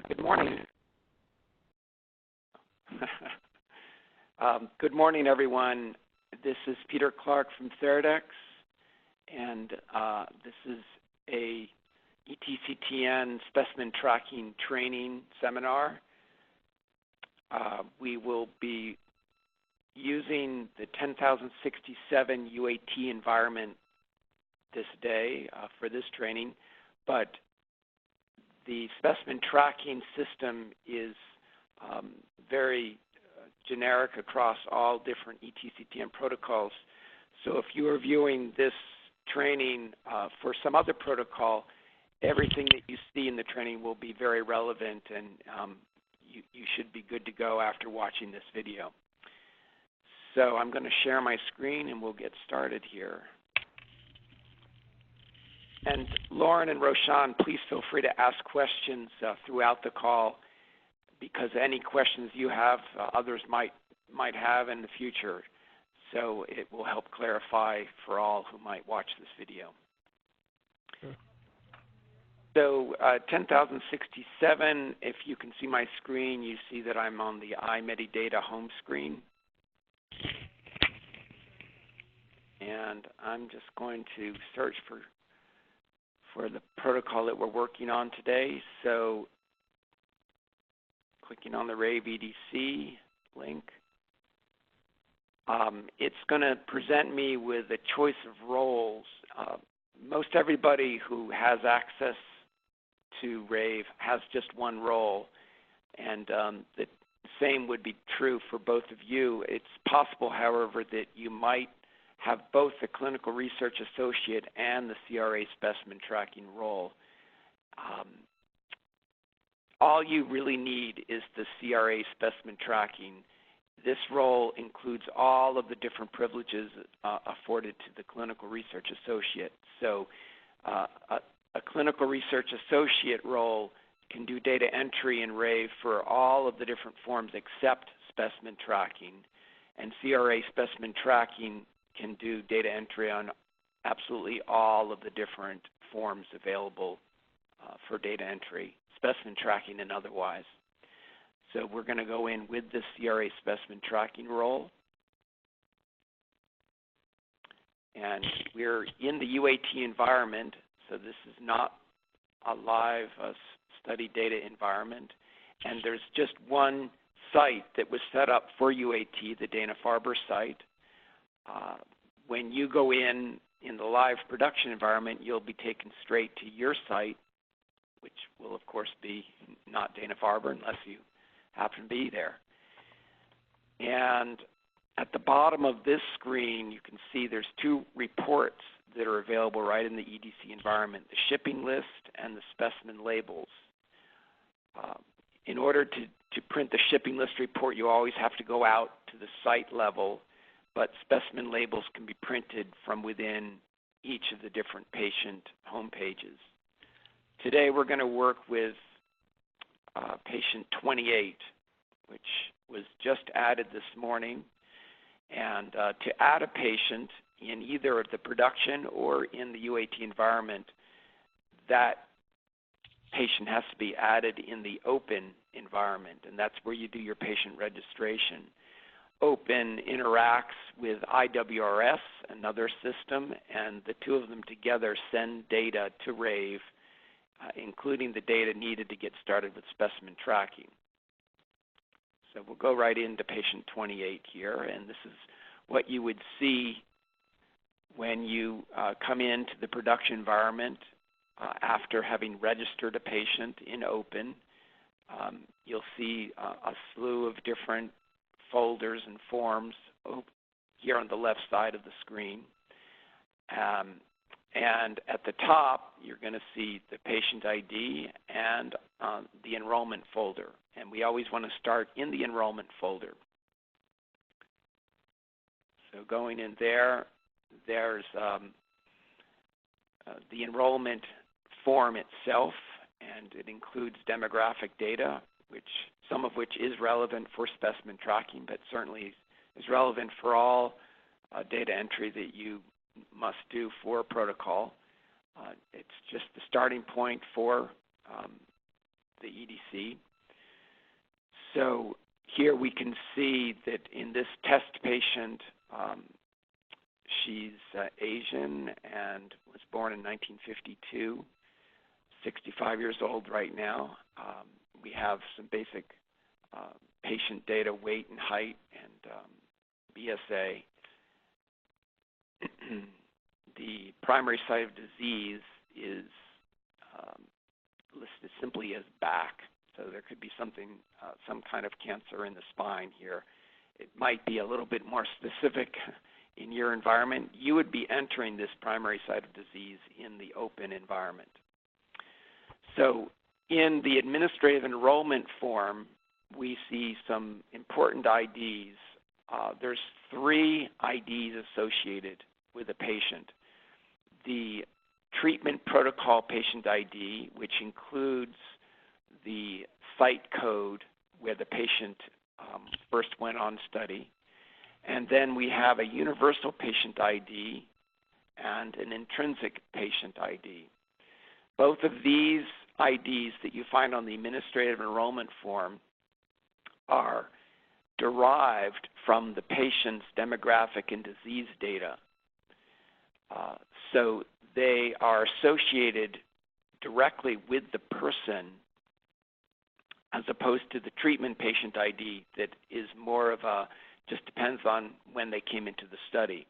Good morning. Good morning, everyone. This is Peter Clark from Theradex, and this is a ETCTN specimen tracking training seminar. We will be using the 10,067 UAT environment this day for this training, but the specimen tracking system is very generic across all different ETCTN protocols. So if you are viewing this training for some other protocol, everything that you see in the training will be very relevant, and you should be good to go after watching this video. So I'm going to share my screen and we'll get started here. And Lauren and Roshan, please feel free to ask questions throughout the call, because any questions you have, others might have in the future. So it will help clarify for all who might watch this video. Sure. So 10,067, if you can see my screen, you see that I'm on the iMedidata home screen. And I'm just going to search for the protocol that we're working on today. So clicking on the Rave EDC link, it's going to present me with a choice of roles. Most everybody who has access to Rave has just one role, and the same would be true for both of you. It's possible, however, that you might have both the clinical research associate and the CRA specimen tracking role. All you really need is the CRA specimen tracking. This role includes all of the different privileges afforded to the clinical research associate. So a clinical research associate role can do data entry in Rave for all of the different forms except specimen tracking, and CRA specimen tracking can do data entry on absolutely all of the different forms available for data entry, specimen tracking and otherwise. So we're going to go in with the CRA specimen tracking role. And we're in the UAT environment, so this is not a live study data environment. And there's just one site that was set up for UAT, the Dana-Farber site. When you go in the live production environment, you'll be taken straight to your site, which will, of course, be not Dana-Farber unless you happen to be there. And at the bottom of this screen, you can see there's two reports that are available right in the EDC environment, the shipping list and the specimen labels. In order to print the shipping list report, you always have to go out to the site level, but specimen labels can be printed from within each of the different patient home pages. Today we're going to work with patient 28, which was just added this morning. And to add a patient in either the production or in the UAT environment, that patient has to be added in the open environment, and that's where you do your patient registration. Open interacts with IWRS, another system, and the two of them together send data to Rave, including the data needed to get started with specimen tracking. So we'll go right into patient 28 here, and this is what you would see when you come into the production environment after having registered a patient in open. You'll see a slew of different folders and forms here on the left side of the screen. And at the top, you're going to see the patient ID and the enrollment folder. And we always want to start in the enrollment folder. So going in there, there's the enrollment form itself, and it includes demographic data, some of which is relevant for specimen tracking, but certainly is relevant for all data entry that you must do for a protocol. It's just the starting point for the EDC. So here we can see that in this test patient, she's Asian and was born in 1952, 65 years old right now. We have some basic patient data, weight and height, and BSA. The primary site of disease is listed simply as back. So there could be something, some kind of cancer in the spine here. It might be a little bit more specific in your environment. You would be entering this primary site of disease in the open environment. So in the administrative enrollment form, we see some important IDs. There's 3 IDs associated with a patient. The treatment protocol patient ID, which includes the site code where the patient first went on study. And then we have a universal patient ID and an intrinsic patient ID. Both of these IDs that you find on the administrative enrollment form are derived from the patient's demographic and disease data. So they are associated directly with the person as opposed to the treatment patient ID that is more of a, just depends on when they came into the study.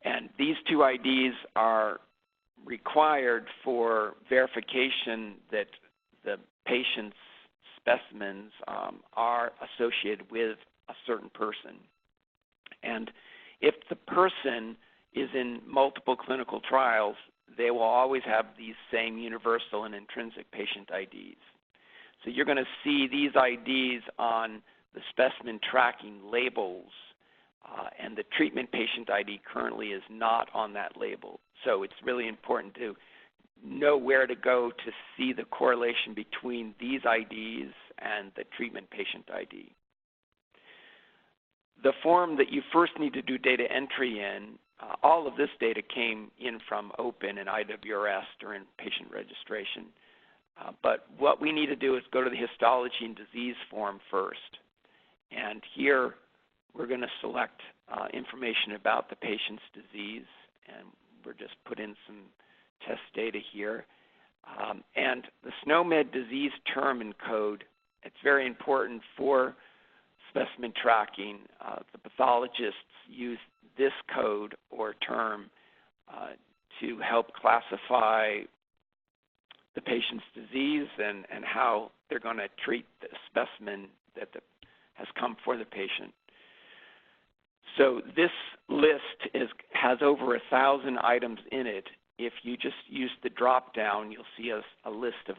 And these 2 IDs are required for verification that the patient's specimens are associated with a certain person. And if the person is in multiple clinical trials, they will always have these same universal and intrinsic patient IDs. So you're going to see these IDs on the specimen tracking labels, and the treatment patient ID currently is not on that label. So it's really important to know where to go to see the correlation between these IDs and the treatment patient ID. The form that you first need to do data entry in, all of this data came in from OPEN and IWRS during patient registration. But what we need to do is go to the histology and disease form first. And here we're going to select information about the patient's disease, and we're just put in some test data here. And the SNOMED disease term and code, it's very important for specimen tracking. The pathologists use this code or term to help classify the patient's disease and how they're going to treat the specimen that has come for the patient. So this list has over 1,000 items in it. If you just use the drop down, you'll see a list of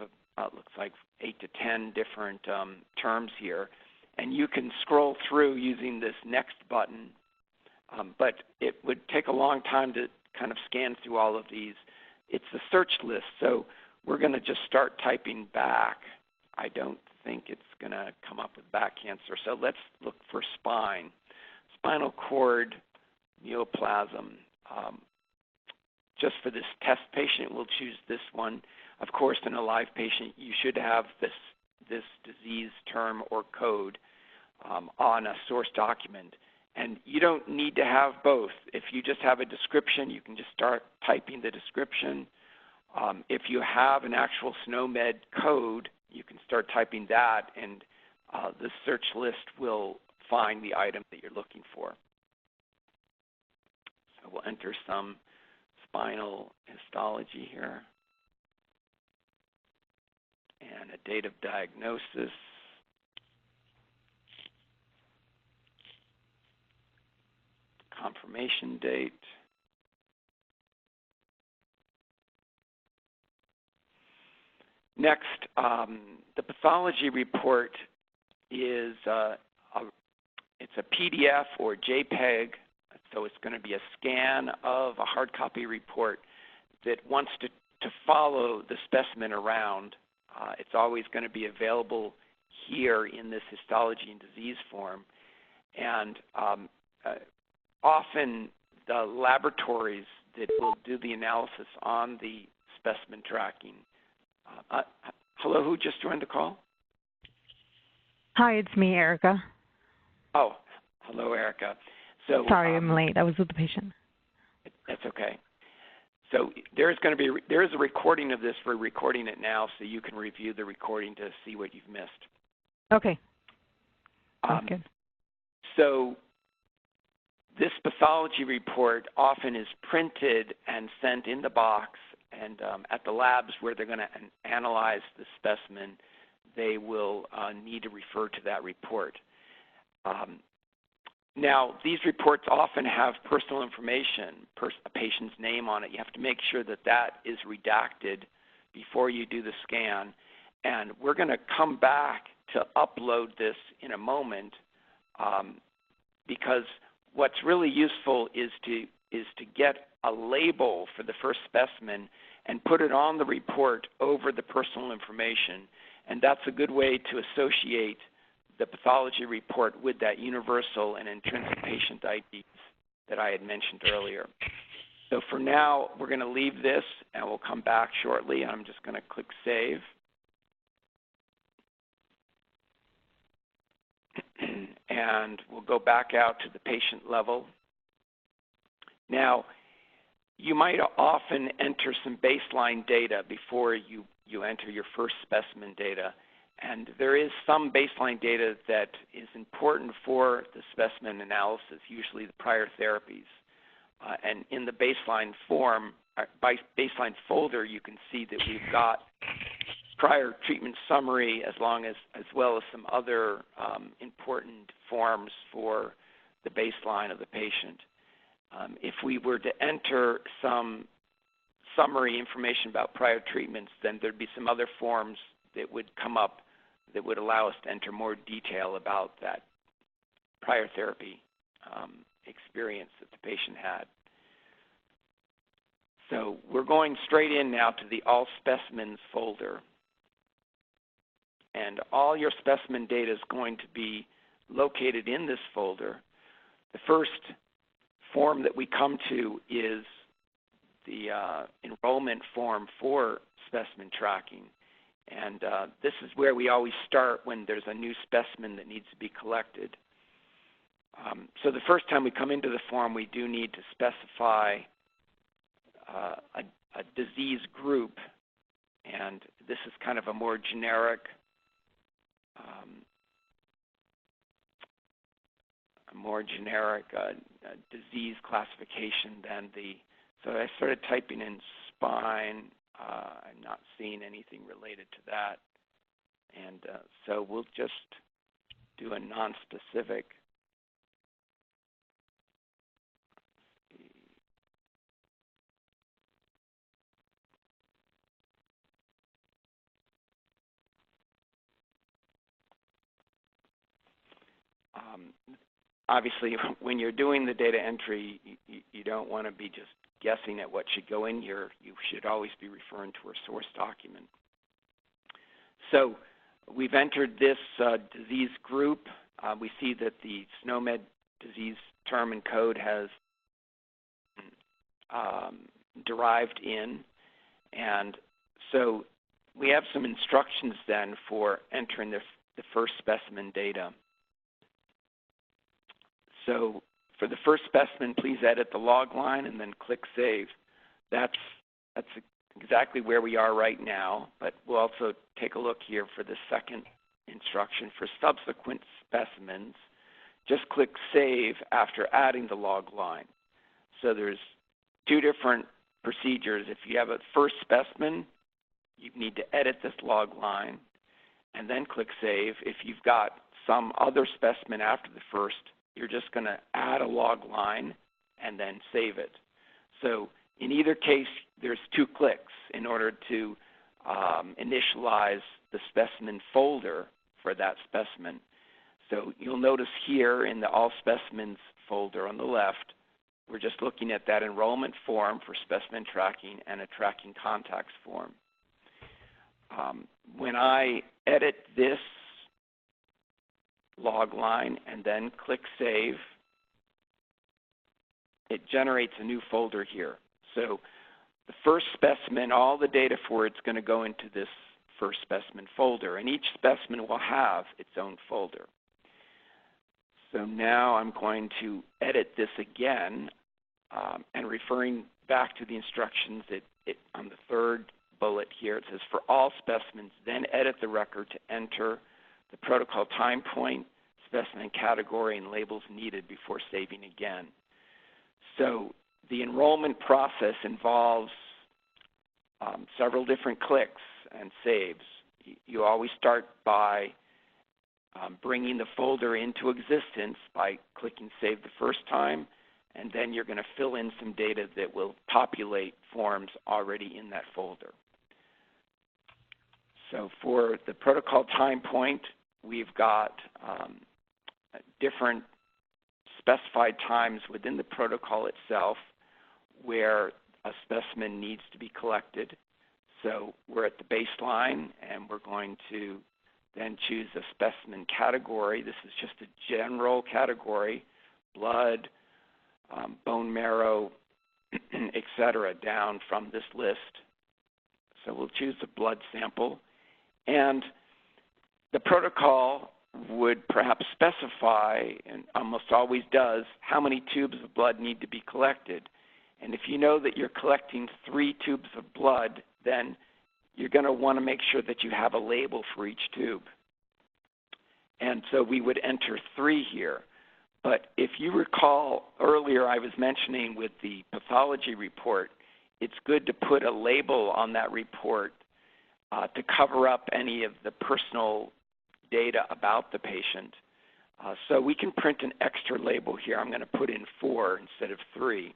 looks like 8 to 10 different terms here. And you can scroll through using this next button, but it would take a long time to kind of scan through all of these. It's a search list, so we're going to just start typing back. I don't think it's going to come up with back cancer, so let's look for spine. Spinal cord neoplasm. Just for this test patient, we'll choose this one. Of course, in a live patient, you should have this disease term or code on a source document. And you don't need to have both. If you just have a description, you can just start typing the description. If you have an actual SNOMED code, you can start typing that, and the search list will find the item that you're looking for. So we'll enter some spinal histology here and a date of diagnosis. Confirmation date. Next, the pathology report is it's a PDF or JPEG, so it's going to be a scan of a hard copy report that wants to follow the specimen around. It's always going to be available here in this histology and disease form. And often the laboratories that will do the analysis on the specimen tracking. Hello, who just joined the call? Hi, it's me, Erica. Oh, hello, Erica. So sorry, I'm late. I was with the patient. That's okay. So there is a recording of this. We're recording it now, so you can review the recording to see what you've missed. Okay. Sounds good. So this pathology report often is printed and sent in the box, and at the labs where they're going to analyze the specimen, they will need to refer to that report. Now, these reports often have personal information, a patient's name on it. You have to make sure that that is redacted before you do the scan. And we're going to come back to upload this in a moment because what's really useful is to get a label for the first specimen and put it on the report over the personal information. And that's a good way to associate the pathology report with that universal and intrinsic patient IDs that I had mentioned earlier. So for now, we're going to leave this, and we'll come back shortly. I'm just going to click Save. And we'll go back out to the patient level. Now, you might often enter some baseline data before you enter your first specimen data. And there is some baseline data that is important for the specimen analysis, usually the prior therapies. And in the baseline baseline folder, you can see that we've got prior treatment summary as well as some other important forms for the baseline of the patient. If we were to enter some summary information about prior treatments, then there'd be some other forms that would come up that would allow us to enter more detail about that prior therapy experience that the patient had. So we're going straight in now to the All Specimens folder. And all your specimen data is going to be located in this folder. The first form that we come to is the enrollment form for specimen tracking. And this is where we always start when there's a new specimen that needs to be collected. So the first time we come into the form, we do need to specify a disease group. And this is kind of a more generic disease classification than so I started typing in spine. I'm not seeing anything related to that. And so we'll just do a non-specific. Obviously, when you're doing the data entry, you don't want to be just guessing at what should go in here. You should always be referring to a source document. So we've entered this disease group. We see that the SNOMED disease term and code has derived in. And so we have some instructions then for entering the first specimen data. So for the first specimen, please edit the log line and then click Save. That's exactly where we are right now, but we'll also take a look here for the second instruction. For subsequent specimens, just click Save after adding the log line. So there's two different procedures. If you have a first specimen, you need to edit this log line and then click Save. If you've got some other specimen after the first, you're just going to add a log line and then save it. So in either case, there's two clicks in order to initialize the specimen folder for that specimen. So you'll notice here in the All Specimens folder on the left, we're just looking at that enrollment form for specimen tracking and a tracking contacts form. When I edit this log line and then click Save, it generates a new folder here. So the first specimen, all the data for it's going to go into this first specimen folder, and each specimen will have its own folder. So now I'm going to edit this again, and referring back to the instructions on the third bullet here, it says for all specimens, then edit the record to enter the protocol time point, specimen category, and labels needed before saving again. So the enrollment process involves several different clicks and saves. You always start by bringing the folder into existence by clicking Save the first time, and then you're going to fill in some data that will populate forms already in that folder. So for the protocol time point, we've got different specified times within the protocol itself where a specimen needs to be collected. So we're at the baseline, and we're going to then choose a specimen category. This is just a general category, blood, bone marrow, etc., down from this list. So we'll choose a blood sample. And the protocol would perhaps specify, and almost always does, how many tubes of blood need to be collected. And if you know that you're collecting 3 tubes of blood, then you're going to want to make sure that you have a label for each tube. And so we would enter 3 here. But if you recall earlier I was mentioning with the pathology report, it's good to put a label on that report to cover up any of the personal data about the patient. So we can print an extra label here. I'm going to put in 4 instead of 3.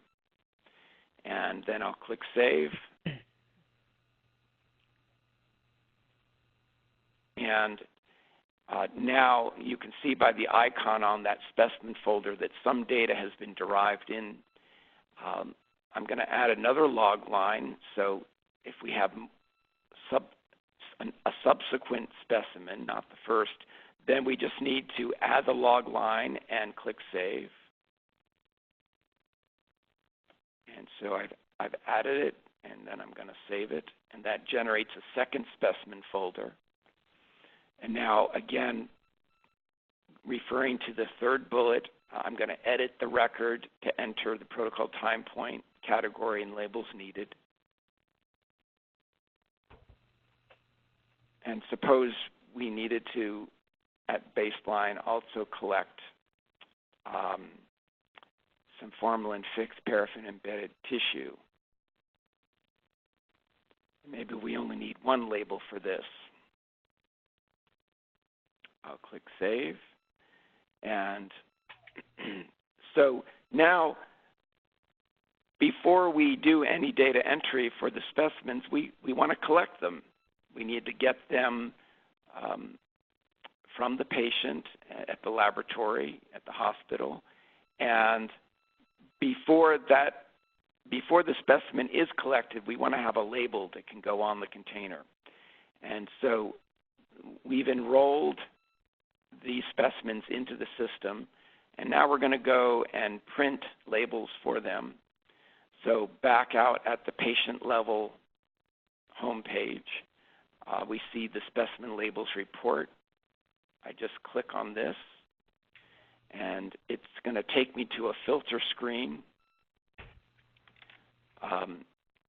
And then I'll click Save. And now you can see by the icon on that specimen folder that some data has been derived in. I'm going to add another log line. So if we have a subsequent specimen, not the first, then we just need to add the log line and click Save. And so I've added it, and then I'm going to save it, and that generates a second specimen folder. And now, again, referring to the third bullet, I'm going to edit the record to enter the protocol time point, category, and labels needed. And suppose we needed to, at baseline, also collect some formalin-fixed paraffin-embedded tissue. Maybe we only need 1 label for this. I'll click Save. And so now, before we do any data entry for the specimens, we want to collect them. We need to get them from the patient at the laboratory, at the hospital. And before the specimen is collected, we want to have a label that can go on the container. And so we've enrolled these specimens into the system, and now we're going to go and print labels for them. So back out at the patient level homepage, we see the specimen labels report. I just click on this, and it's going to take me to a filter screen.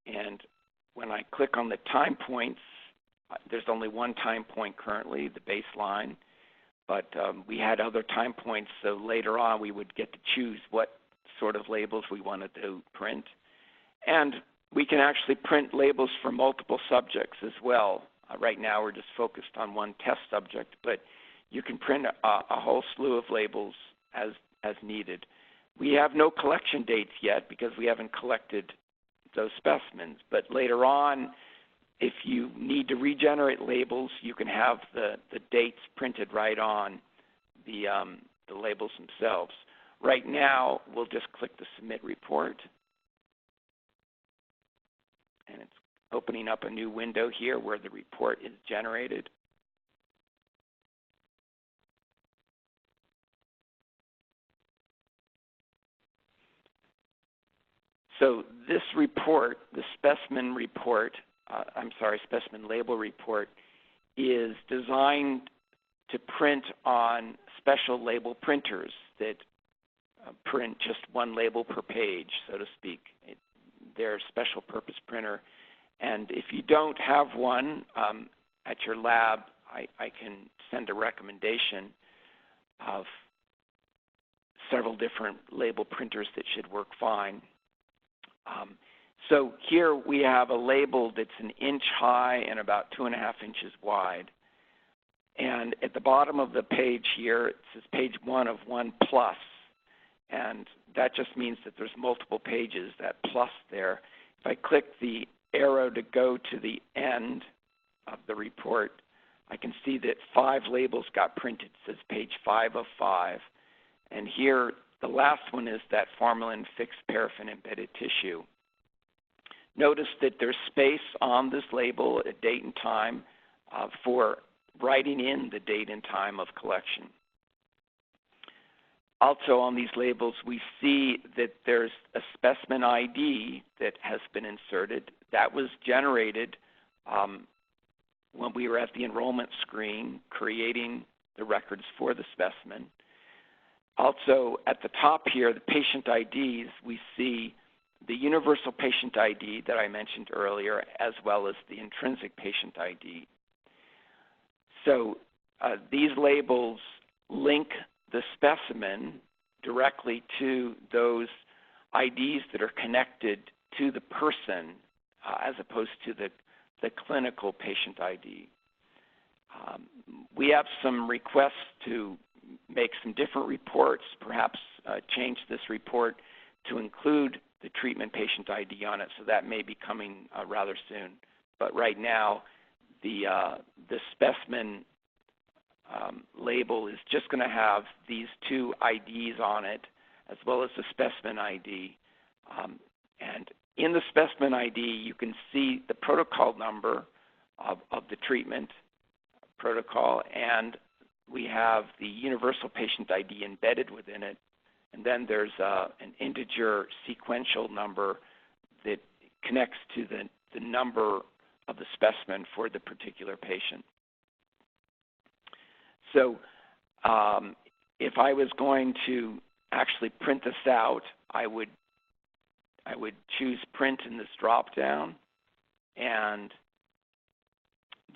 And when I click on the time points, there's only 1 time point currently, the baseline. But we had other time points, so later on we would get to choose what sort of labels we wanted to print. And we can actually print labels for multiple subjects as well. Right now we're just focused on 1 test subject, but you can print a whole slew of labels as needed. We have no collection dates yet because we haven't collected those specimens, but later on, if you need to regenerate labels, you can have the dates printed right on the labels themselves. Right now, we'll just click the Submit Report. And it's opening up a new window here where the report is generated. So this report, the specimen report, specimen label report, is designed to print on special label printers that print just one label per page, so to speak. They're a special purpose printer. And if you don't have one at your lab, I can send a recommendation of several different label printers that should work fine. So here we have a label that's 1 inch high and about 2.5 inches wide. And at the bottom of the page here, it says page 1 of 1 plus. And that just means that there's multiple pages, that plus there. If I click the arrow to go to the end of the report, I can see that 5 labels got printed. It says page 5 of 5. And here, the last one is that formalin fixed paraffin embedded tissue. Notice that there's space on this label, a date and time, for writing in the date and time of collection. Also on these labels, we see that there's a specimen ID that has been inserted. That was generated when we were at the enrollment screen creating the records for the specimen. Also, at the top here, the patient IDs, we see the universal patient ID that I mentioned earlier, as well as the intrinsic patient ID. So these labels link the specimen directly to those IDs that are connected to the person as opposed to the clinical patient ID. We have some requests to make some different reports, perhaps change this report to include the treatment patient ID on it, so that may be coming rather soon. But right now, the specimen label is just going to have these 2 IDs on it, as well as the specimen ID. And in the specimen ID, you can see the protocol number of the treatment protocol, and we have the universal patient ID embedded within it. And then there's an integer sequential number that connects to the number of the specimen for the particular patient. So if I was going to actually print this out, I would choose print in this drop-down, and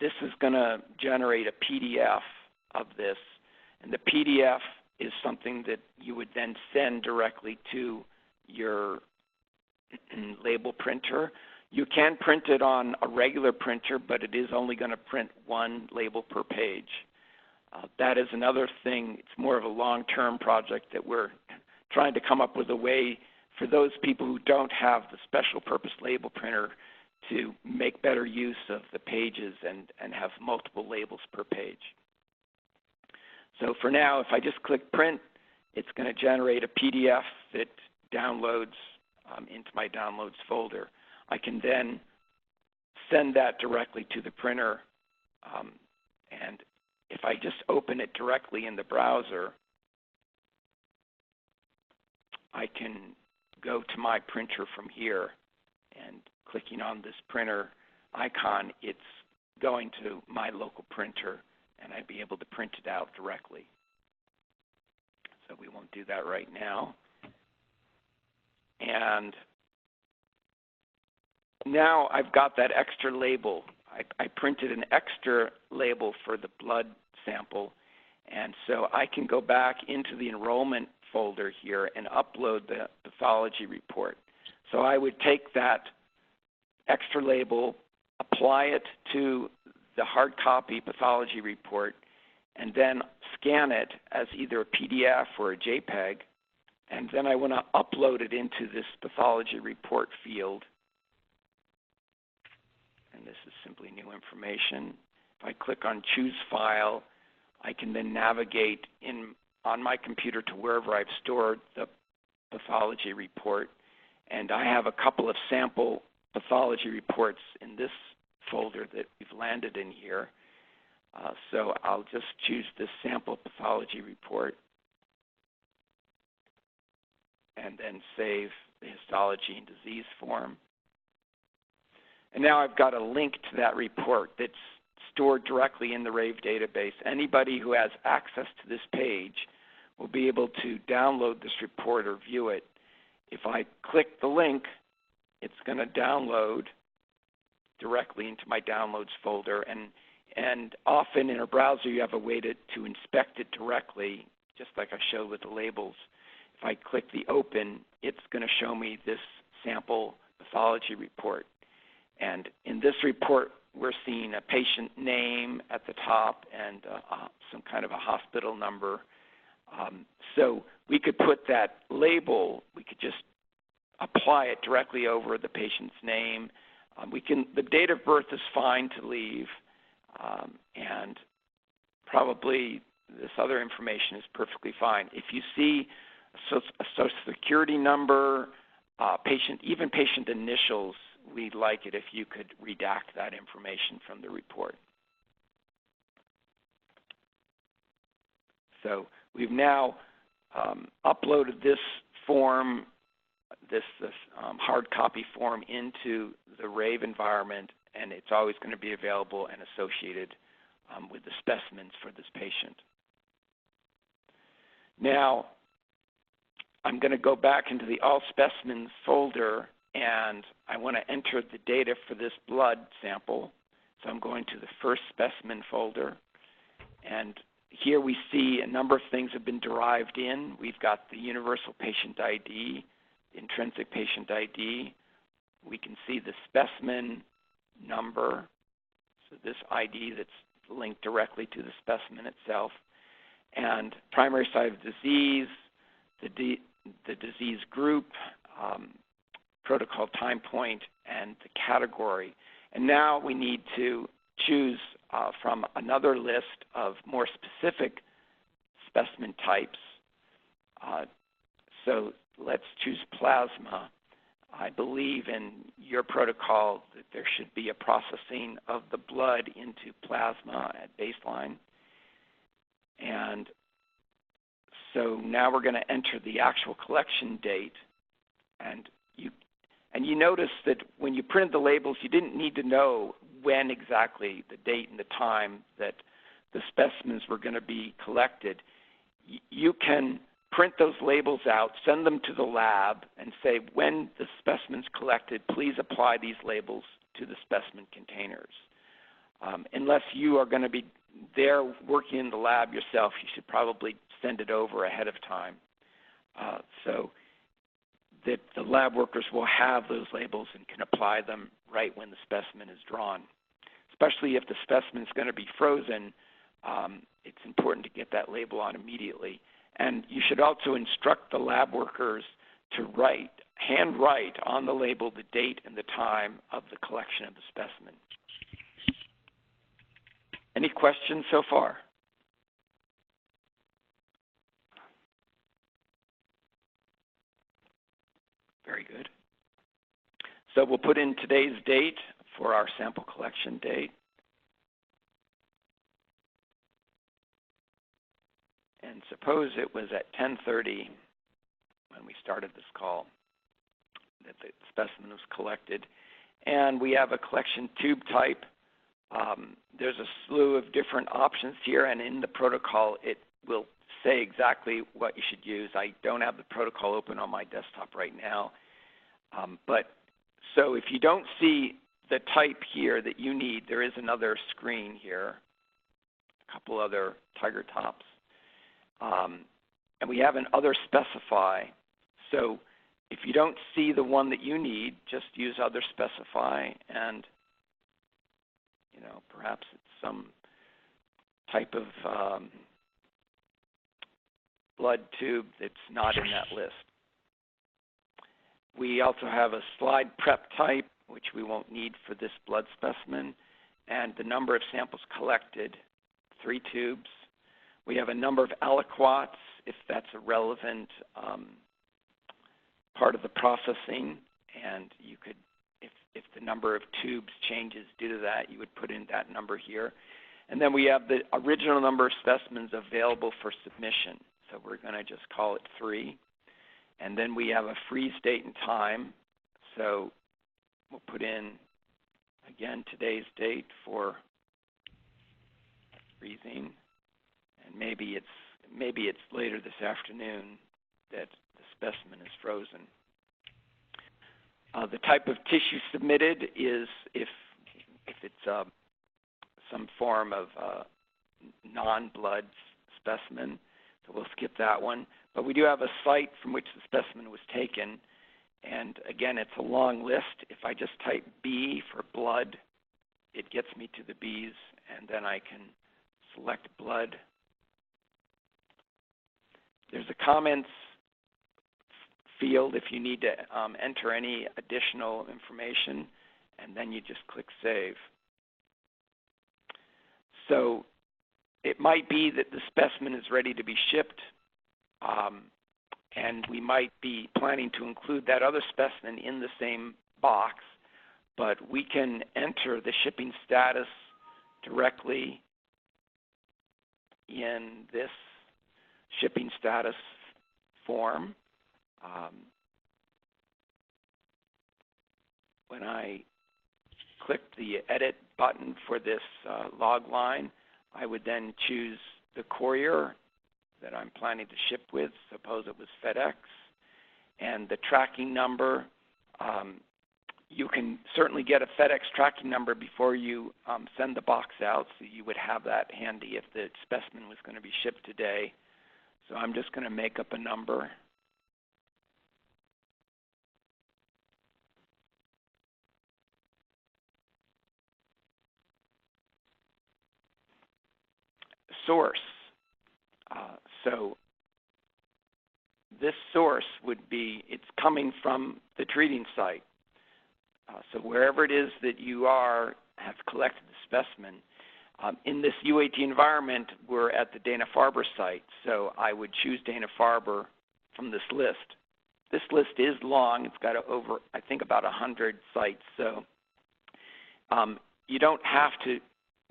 this is going to generate a PDF of this. And the PDF is something that you would then send directly to your label printer. You can print it on a regular printer, but it is only going to print 1 label per page. That is another thing. It's more of a long-term project that we're trying to come up with a way for those people who don't have the special purpose label printer to make better use of the pages and have multiple labels per page. So for now, if I just click print, it's going to generate a PDF that downloads into my downloads folder. I can then send that directly to the printer, and if I just open it directly in the browser, I can go to my printer from here, and clicking on this printer icon, it's going to my local printer, and I'd be able to print it out directly. So we won't do that right now. And now I've got that extra label. I printed an extra label for the blood sample, and so I can go back into the enrollment folder here and upload the pathology report. So I would take that extra label, apply it to the hard copy pathology report, and then scan it as either a PDF or a JPEG, and then I want to upload it into this pathology report field. And this is simply new information. If I click on Choose File, I can then navigate on my computer to wherever I've stored the pathology report. And I have a couple of sample pathology reports in this folder that we've landed in here. So I'll just choose this sample pathology report and then save the histology and disease form. And now I've got a link to that report that's stored directly in the RAVE database. Anybody who has access to this page will be able to download this report or view it. If I click the link, it's going to download directly into my downloads folder, and often in a browser you have a way to inspect it directly, just like I showed with the labels. If I click the open, it's going to show me this sample pathology report. And in this report, we're seeing a patient name at the top and some kind of a hospital number. So we could put that label, we could just apply it directly over the patient's name. The date of birth is fine to leave, and probably this other information is perfectly fine. If you see a Social Security number, even patient initials, we'd like it if you could redact that information from the report. So we've now uploaded this form, this hard copy form into the RAVE environment, and it's always going to be available and associated with the specimens for this patient. Now, I'm going to go back into the All Specimens folder, and I want to enter the data for this blood sample. So I'm going to the first specimen folder, and here we see a number of things have been derived in. We've got the universal patient ID, intrinsic patient ID. We can see the specimen number, so this ID that's linked directly to the specimen itself, and primary site of disease, the disease group, protocol time point, and the category. And now we need to choose from another list of more specific specimen types. So let's choose plasma. I believe in your protocol that there should be a processing of the blood into plasma at baseline. And so now we're going to enter the actual collection date. And you notice that when you printed the labels, you didn't need to know when exactly, the date and the time that the specimens were going to be collected. You can print those labels out, send them to the lab, and say, when the specimen's collected, please apply these labels to the specimen containers. Unless you are going to be there working in the lab yourself, you should probably send it over ahead of time so that the lab workers will have those labels and can apply them right when the specimen is drawn. Especially if the specimen is going to be frozen, it's important to get that label on immediately. And you should also instruct the lab workers to hand write on the label the date and the time of the collection of the specimen. Any questions so far? Very good. So we'll put in today's date for our sample collection date. And suppose it was at 10:30 when we started this call that the specimen was collected. And we have a collection tube type. There's a slew of different options here, and in the protocol it will say exactly what you should use. I don't have the protocol open on my desktop right now. So if you don't see the type here that you need, there is another screen here, a couple other tiger tops. And we have an other specify. So if you don't see the one that you need, just use other specify, and perhaps it's some type of blood tube that's not in that list. We also have a slide prep type, which we won't need for this blood specimen, and the number of samples collected, 3 tubes. We have a number of aliquots, if that's a relevant part of the processing, and you could, if the number of tubes changes due to that, you would put in that number here. And then we have the original number of specimens available for submission, so we're going to just call it 3. And then we have a freeze date and time, so we'll put in, again, today's date for freezing, and maybe it's later this afternoon that the specimen is frozen. The type of tissue submitted is if it's some form of non-blood specimen, so we'll skip that one. But we do have a site from which the specimen was taken, and again, it's a long list. If I just type B for blood, it gets me to the B's, and then I can select blood. There's a comments field if you need to enter any additional information, and then you just click Save. So it might be that the specimen is ready to be shipped, and we might be planning to include that other specimen in the same box, but we can enter the shipping status directly in this shipping status form. When I click the Edit button for this log line, I would then choose the courier that I'm planning to ship with. Suppose it was FedEx. And the tracking number, you can certainly get a FedEx tracking number before you send the box out, so you would have that handy if the specimen was going to be shipped today. So I'm just going to make up a number. Source. So this source would be, it's coming from the treating site. So wherever it is that you have collected the specimen. In this UAT environment, we're at the Dana-Farber site, so I would choose Dana-Farber from this list. This list is long. It's got over, I think, about 100 sites. So you don't have to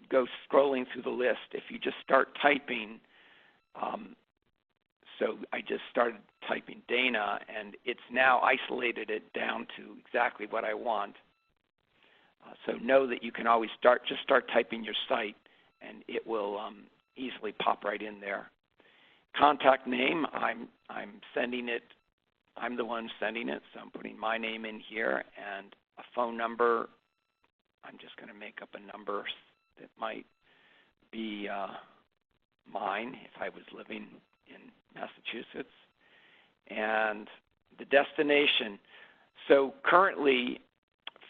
go scrolling through the list. If you just start typing, so I just started typing Dana, and it's now isolated it down to exactly what I want. So know that you can always just start typing your site, and it will easily pop right in there. Contact name, I'm sending it. I'm the one sending it, so I'm putting my name in here, and a phone number. I'm just going to make up a number that might be mine if I was living in Massachusetts. And the destination. So currently,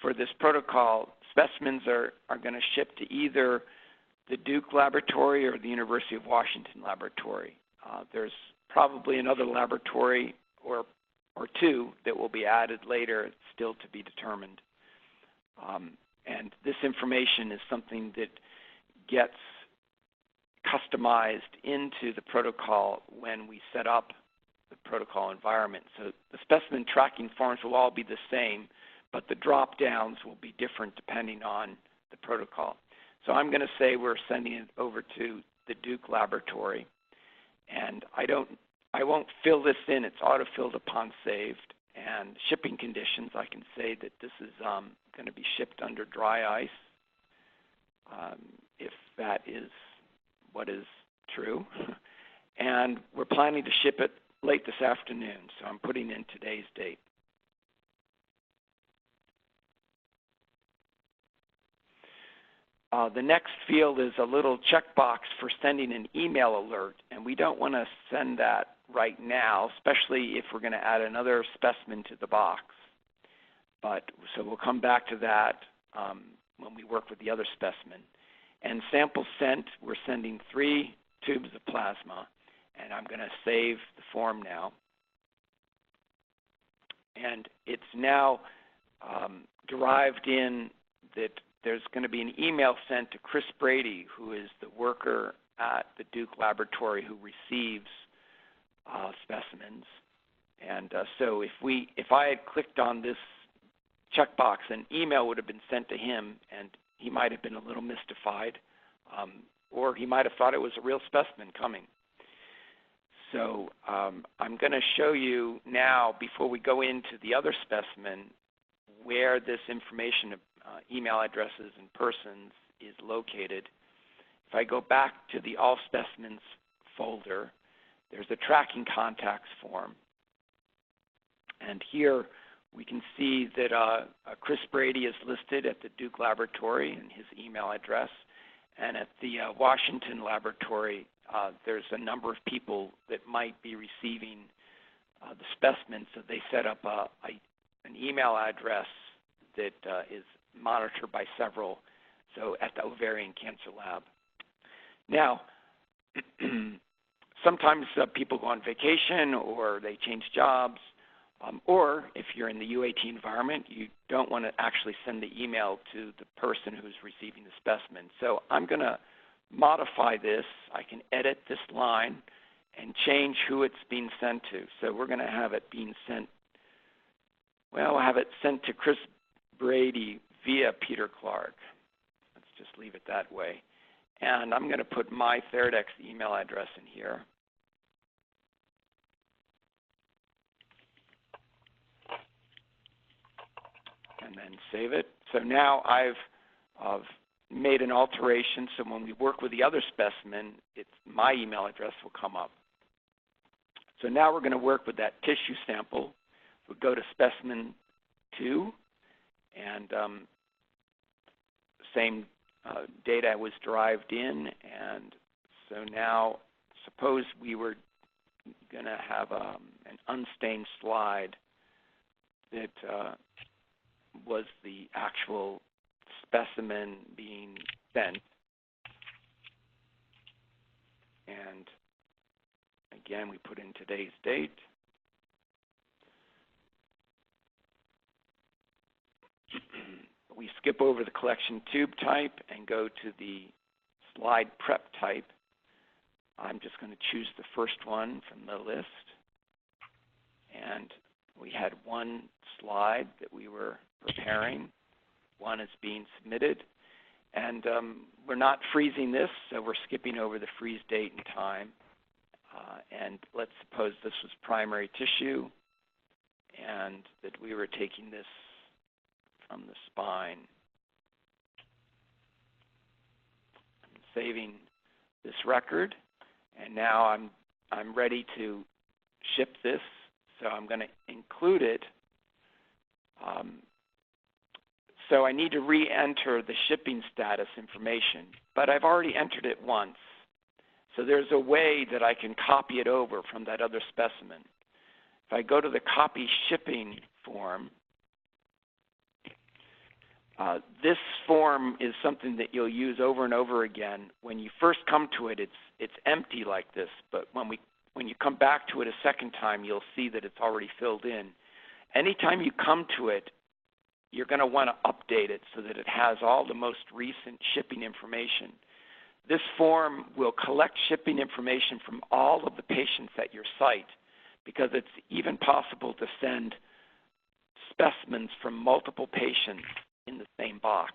for this protocol, specimens are going to ship to either the Duke laboratory or the University of Washington laboratory. There's probably another laboratory or two that will be added later, still to be determined. And this information is something that gets customized into the protocol when we set up the protocol environment. So the specimen tracking forms will all be the same, but the drop-downs will be different depending on the protocol. So I'm going to say we're sending it over to the Duke laboratory, and I won't fill this in. It's auto-filled upon saved. And shipping conditions, I can say that this is going to be shipped under dry ice, if that is what is true. And we're planning to ship it late this afternoon, so I'm putting in today's date. The next field is a little checkbox for sending an email alert, and we don't want to send that right now, especially if we're going to add another specimen to the box. So we'll come back to that when we work with the other specimen. And sample sent, we're sending 3 tubes of plasma, and I'm going to save the form now. And it's now derived in that there's going to be an email sent to Chris Brady, who is the worker at the Duke laboratory who receives specimens. And so if I had clicked on this checkbox, an email would have been sent to him, and he might have been a little mystified, or he might have thought it was a real specimen coming. So I'm going to show you now, before we go into the other specimen, where this information of email addresses and persons is located. if I go back to the All Specimens folder, there's a tracking contacts form. And here we can see that Chris Brady is listed at the Duke Laboratory and his email address. And at the Washington Laboratory, there's a number of people that might be receiving the specimen, so they set up an email address that is monitored by several, so at the Ovarian Cancer Lab. Now, sometimes people go on vacation or they change jobs, or if you're in the UAT environment, you don't want to actually send the email to the person who's receiving the specimen. So I'm going to modify this. I can edit this line and change who it's being sent to. So we're going to have it being sent, well, we'll have it sent to Chris Brady via Peter Clark. Let's just leave it that way. And I'm going to put my Theradex email address in here. And then save it. So now I've made an alteration, so when we work with the other specimen, my email address will come up. So now we're going to work with that tissue sample. We'll go to specimen 2, and same data was derived in, and so now suppose we were going to have an unstained slide that was the actual specimen being sent. And again, we put in today's date. We skip over the collection tube type and go to the slide prep type. I'm just going to choose the first one from the list. And we had one slide that we were preparing. One is being submitted. And we're not freezing this, so we're skipping over the freeze date and time. And let's suppose this was primary tissue and that we were taking this from the spine. I'm saving this record, and now I'm ready to ship this. So I'm going to include it. So I need to re-enter the shipping status information, but I've already entered it once. So there's a way that I can copy it over from that other specimen. If I go to the copy shipping form, this form is something that you'll use over and over again. When you first come to it, it's empty like this, but when you come back to it a second time, you'll see that it's already filled in. Anytime you come to it, you're going to want to update it so that it has all the most recent shipping information. This form will collect shipping information from all of the patients at your site, because it's even possible to send specimens from multiple patients in the same box.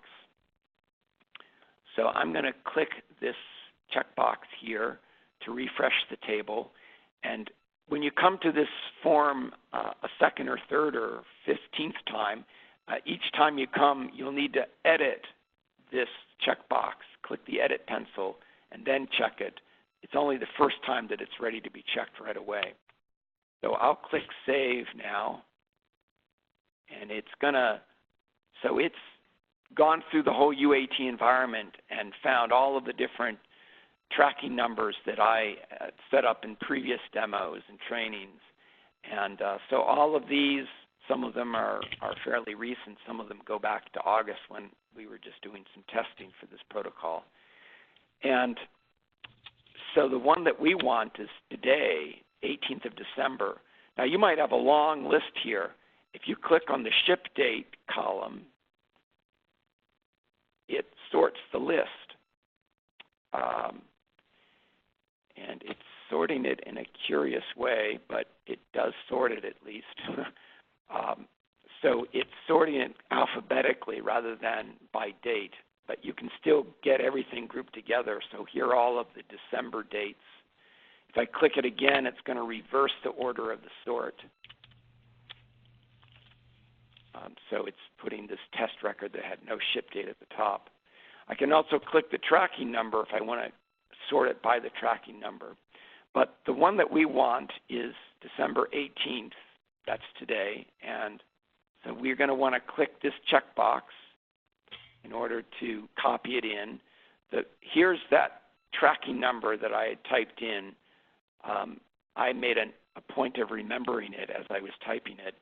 So I'm going to click this checkbox here to refresh the table. And when you come to this form a second or third or 15th time, each time you come, you'll need to edit this checkbox. Click the edit pencil and then check it. It's only the first time that it's ready to be checked right away. So I'll click Save now, and it's gone through the whole UAT environment and found all of the different tracking numbers that I set up in previous demos and trainings. And so all of these, some of them are fairly recent. Some of them go back to August when we were just doing some testing for this protocol. And so the one that we want is today, 18th of December. Now, you might have a long list here. If you click on the ship date column, it sorts the list. And it's sorting it in a curious way, but it does sort it at least. So it's sorting it alphabetically rather than by date, but you can still get everything grouped together. So here are all of the December dates. If I click it again, it's going to reverse the order of the sort. So it's putting this test record that had no ship date at the top. I can also click the tracking number if I want to sort it by the tracking number. But the one that we want is December 18th. That's today. And so we're going to want to click this checkbox in order to copy it in. Here's that tracking number that I had typed in. I made a point of remembering it as I was typing it.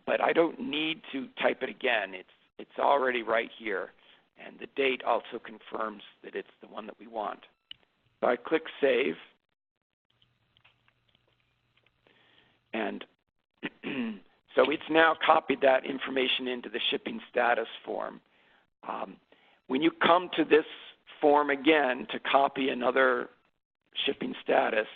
But I don't need to type it again. It's already right here. And the date also confirms that it's the one that we want. So I click Save. And so it's now copied that information into the shipping status form. When you come to this form again to copy another shipping status,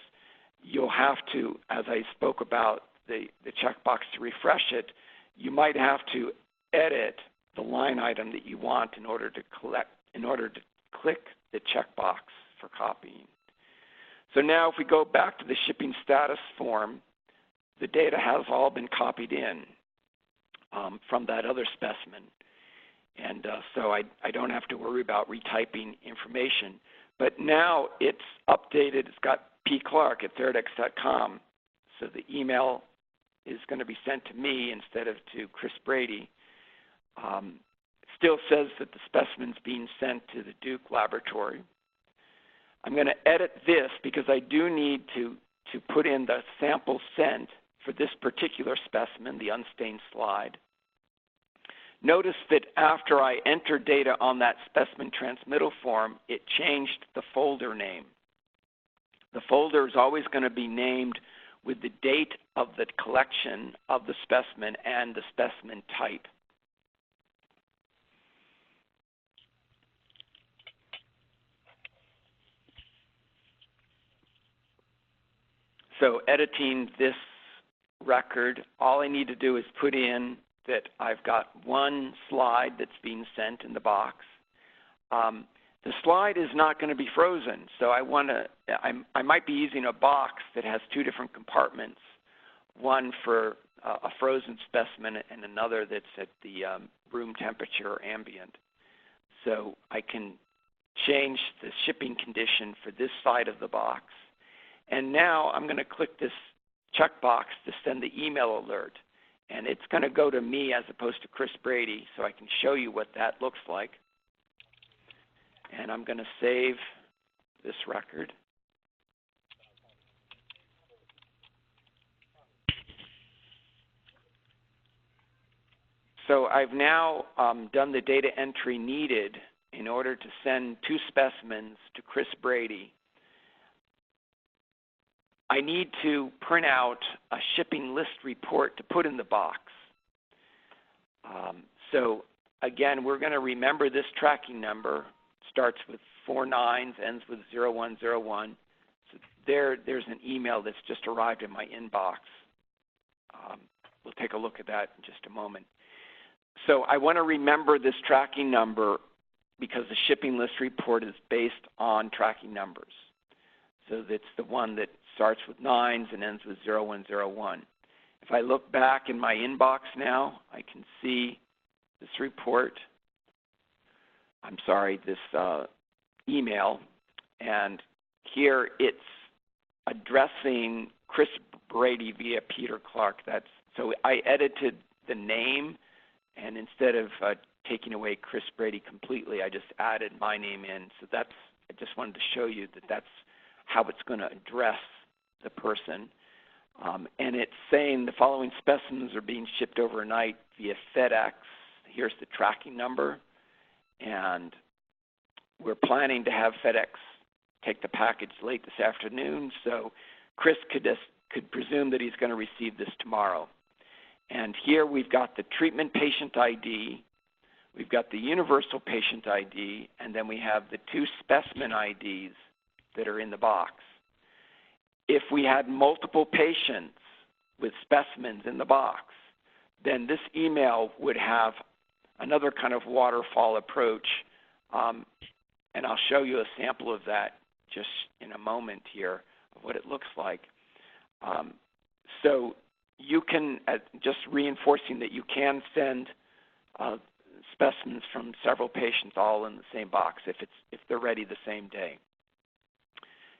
you'll have to, as I spoke about the checkbox to refresh it, you might have to edit the line item that you want in order to click the checkbox for copying. So now if we go back to the shipping status form, the data has all been copied in from that other specimen. And so I don't have to worry about retyping information. But now it's updated. It's got pclark@theradex.com. So the email is going to be sent to me instead of to Chris Brady. Still says that the specimen's being sent to the Duke laboratory. I'm going to edit this because I do need to put in the sample sent for this particular specimen, the unstained slide. Notice that after I entered data on that specimen transmittal form, it changed the folder name. The folder is always going to be named with the date of the collection of the specimen and the specimen type. So editing this record, all I need to do is put in that I've got one slide that's being sent in the box. The slide is not going to be frozen, so I might be using a box that has two different compartments, one for a frozen specimen and another that's at the room temperature or ambient. So I can change the shipping condition for this side of the box. And now I'm going to click this checkbox to send the email alert. And it's going to go to me as opposed to Chris Brady, so I can show you what that looks like. And I'm going to save this record. So I've now done the data entry needed in order to send two specimens to Chris Brady. I need to print out a shipping list report to put in the box. So again, we're going to remember this tracking number. Starts with 4 nines, ends with 0101. So there's an email that's just arrived in my inbox. We'll take a look at that in just a moment. So I want to remember this tracking number because the shipping list report is based on tracking numbers. So that's the one that starts with 9s and ends with 0101. If I look back in my inbox now, I can see this report. This email. And here it's addressing Chris Brady via Peter Clark. So I edited the name, and instead of taking away Chris Brady completely, I just added my name in. So I just wanted to show you that that's how it's going to address the person. And it's saying the following specimens are being shipped overnight via FedEx. Here's the tracking number. And we're planning to have FedEx take the package late this afternoon. So Chris could presume that he's going to receive this tomorrow. And here we've got the treatment patient ID. We've got the universal patient ID. And then we have the two specimen IDs that are in the box. If we had multiple patients with specimens in the box, then this email would have another kind of waterfall approach, and I'll show you a sample of that just in a moment here of what it looks like. So you can, just reinforcing that you can send specimens from several patients all in the same box if they're ready the same day.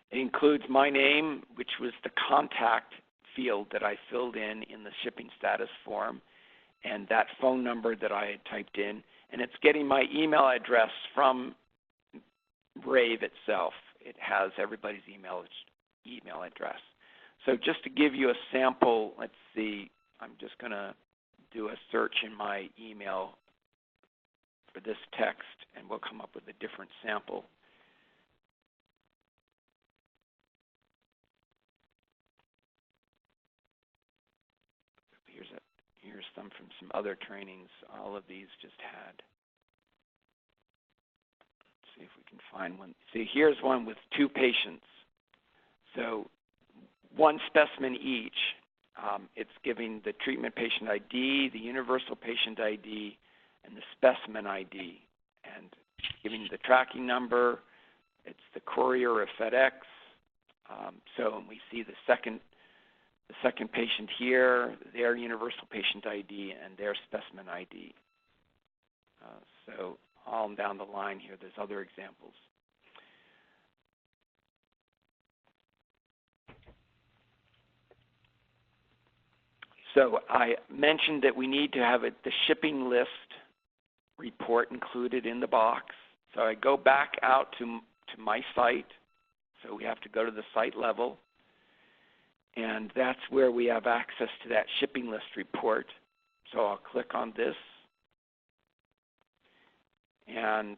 It includes my name, which was the contact field that I filled in the shipping status form, and that phone number that I had typed in, and it's getting my email address from Rave itself. It has everybody's email address. So just to give you a sample, let's see, I'm just going to do a search in my email for this text, and we'll come up with a different sample. Here's some from some other trainings. All of these just had. Let's see if we can find one. See, here's one with 2 patients. So 1 specimen each. It's giving the treatment patient ID, the universal patient ID, and the specimen ID, and giving the tracking number. It's the courier or FedEx. So we see the second patient here, their universal patient ID and their specimen ID. So all down the line here, there's other examples. So I mentioned that we need to have the shipping list report included in the box. So I go back out to my site. So we have to go to the site level. And that's where we have access to that shipping list report. So I'll click on this. And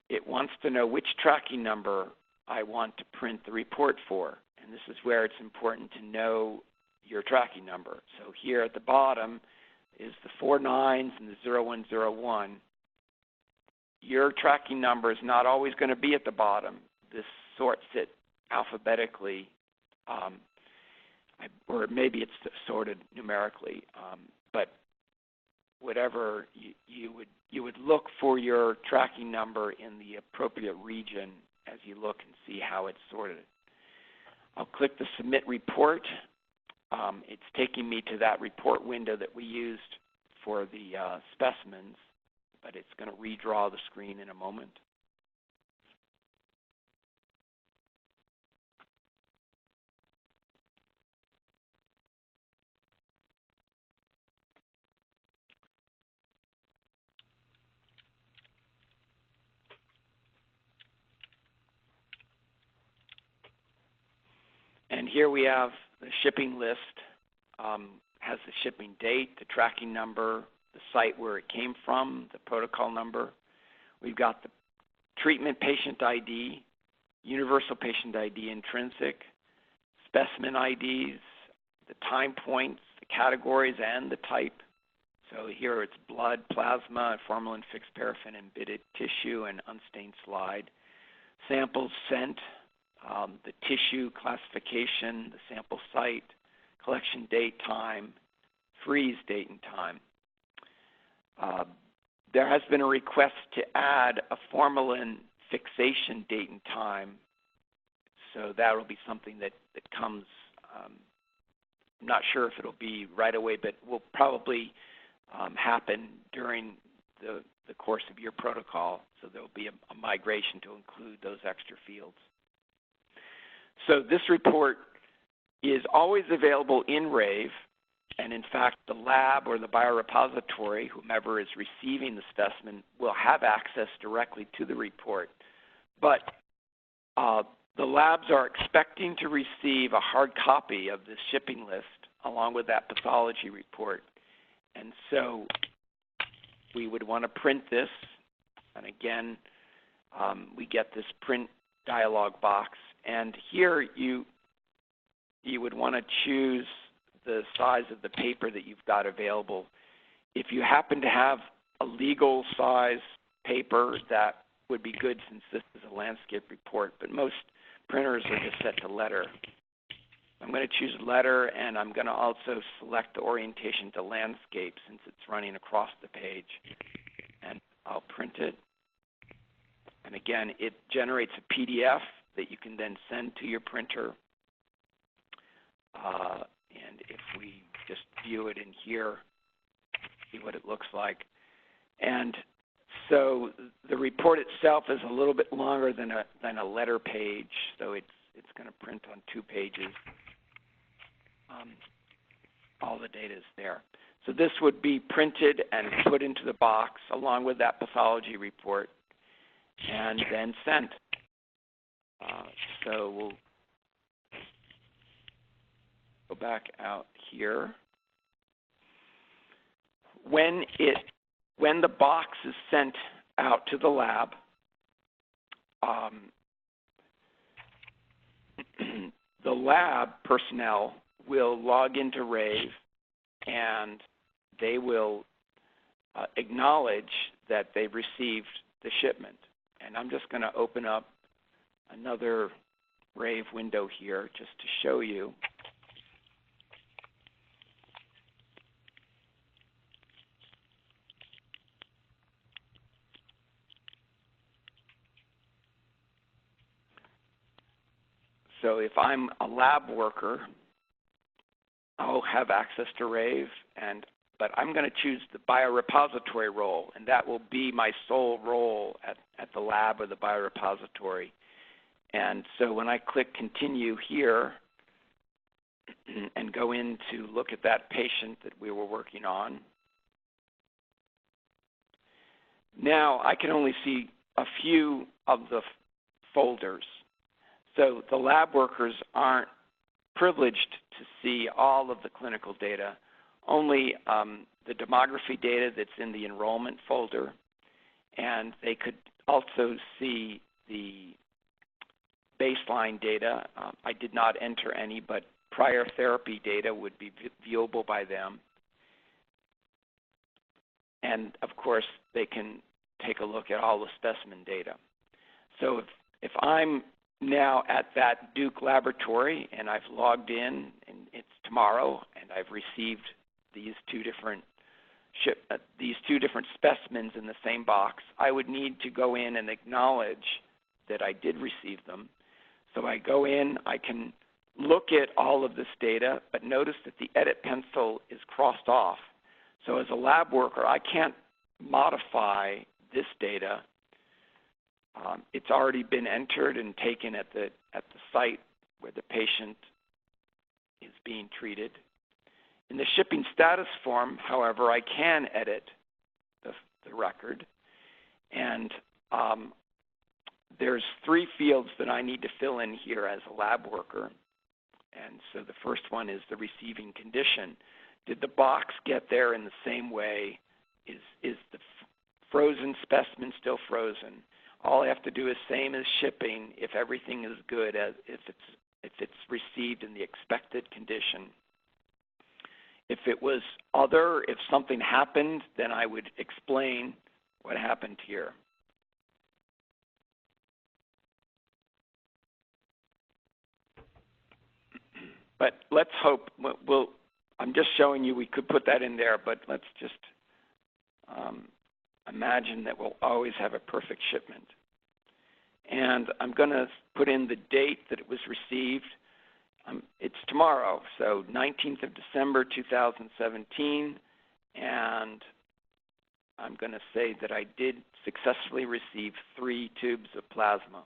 it wants to know which tracking number I want to print the report for. And this is where it's important to know your tracking number. So here at the bottom is the 4 9s and the 0101. Your tracking number is not always going to be at the bottom. This sorts it alphabetically. Or maybe it's sorted numerically, but whatever you would look for your tracking number in the appropriate region as you look and see how it's sorted. I'll click the Submit Report. It's taking me to that report window that we used for the specimens, but it's going to redraw the screen in a moment. And here we have the shipping list, has the shipping date, the tracking number, the site where it came from, the protocol number. We've got the treatment patient ID, universal patient ID intrinsic, specimen IDs, the time points, the categories, and the type. So here it's blood, plasma, formalin-fixed paraffin embedded tissue, and unstained slide. Samples sent, the tissue classification, the sample site, collection date, time, freeze date and time. There has been a request to add a formalin fixation date and time, so that will be something that comes, I'm not sure if it'll be right away, but will probably happen during the course of your protocol, so there will be a migration to include those extra fields. So this report is always available in Rave, and in fact, the lab or the biorepository, whomever is receiving the specimen, will have access directly to the report. But the labs are expecting to receive a hard copy of this shipping list along with that pathology report. And so we would want to print this. And again, we get this print dialog box. And here you would want to choose the size of the paper that you've got available. If you happen to have a legal size paper, that would be good since this is a landscape report, but most printers are just set to letter. I'm going to choose letter, and I'm going to also select the orientation to landscape since it's running across the page. And I'll print it. And again, it generates a PDF that you can then send to your printer. And if we just view it in here, see what it looks like. And so the report itself is a little bit longer than a letter page, so it's going to print on 2 pages. All the data is there. So this would be printed and put into the box along with that pathology report and then sent. So we'll go back out here. When the box is sent out to the lab, the lab personnel will log into Rave, and they will acknowledge that they've received the shipment. And I'm just going to open up another Rave window here just to show you. So if I'm a lab worker, I'll have access to Rave, but I'm going to choose the biorepository role, and that will be my sole role at the lab or the biorepository. And so when I click Continue here and go in to look at that patient that we were working on, now I can only see a few of the folders. So the lab workers aren't privileged to see all of the clinical data, only the demography data that's in the enrollment folder, and they could also see the baseline data. I did not enter any, but prior therapy data would be viewable by them. And, of course, they can take a look at all the specimen data. So if I'm now at that Duke laboratory and I've logged in and it's tomorrow and I've received these two different specimens in the same box, I would need to go in and acknowledge that I did receive them. So I go in, I can look at all of this data, but notice that the edit pencil is crossed off. So as a lab worker, I can't modify this data. It's already been entered and taken at the site where the patient is being treated. In the shipping status form, however, I can edit the record, and there's 3 fields that I need to fill in here as a lab worker. And so the first one is the receiving condition. Did the box get there in the same way? Is the frozen specimen still frozen? All I have to do is same as shipping if everything is good, as if it's received in the expected condition. If it was other, if something happened, then I would explain what happened here. But let's hope, I'm just showing you we could put that in there, but let's just imagine that we'll always have a perfect shipment. And I'm going to put in the date that it was received. It's tomorrow, so 19th of December, 2017, and I'm going to say that I did successfully receive 3 tubes of plasma.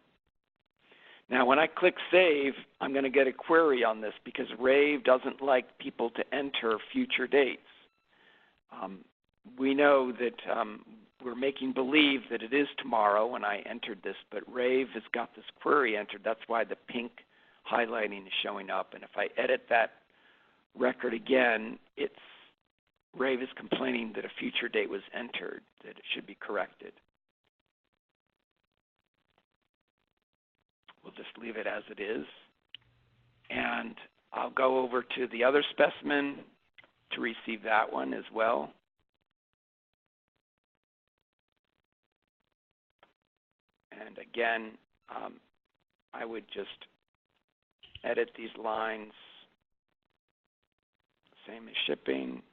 Now, when I click Save, I'm going to get a query on this because Rave doesn't like people to enter future dates. We know that we're making believe that it is tomorrow when I entered this, but Rave has got this query entered. That's why the pink highlighting is showing up. And if I edit that record again, Rave is complaining that a future date was entered, that it should be corrected. We'll just leave it as it is. And I'll go over to the other specimen to receive that one as well. And again, I would just edit these lines, same as shipping.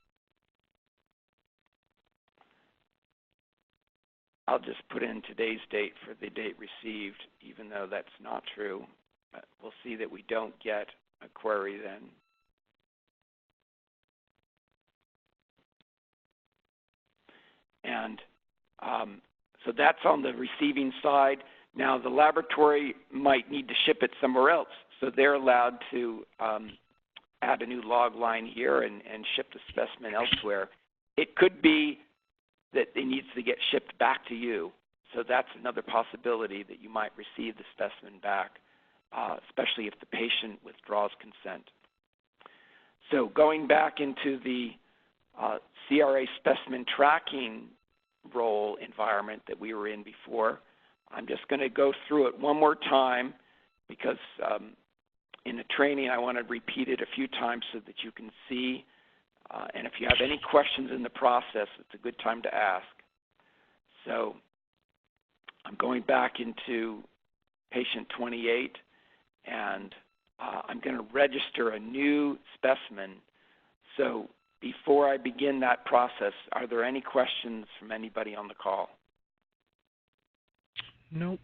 I'll just put in today's date for the date received, even though that's not true. But we'll see that we don't get a query then. And So that's on the receiving side. Now, the laboratory might need to ship it somewhere else, so they're allowed to add a new log line here and ship the specimen elsewhere. It could be that it needs to get shipped back to you, so that's another possibility that you might receive the specimen back, especially if the patient withdraws consent. So going back into the CRA specimen tracking role environment that we were in before, I'm just going to go through it one more time because in the training I want to repeat it a few times so that you can see. And if you have any questions in the process, it's a good time to ask. So I'm going back into patient 28, and I'm going to register a new specimen. So before I begin that process, are there any questions from anybody on the call? Nope.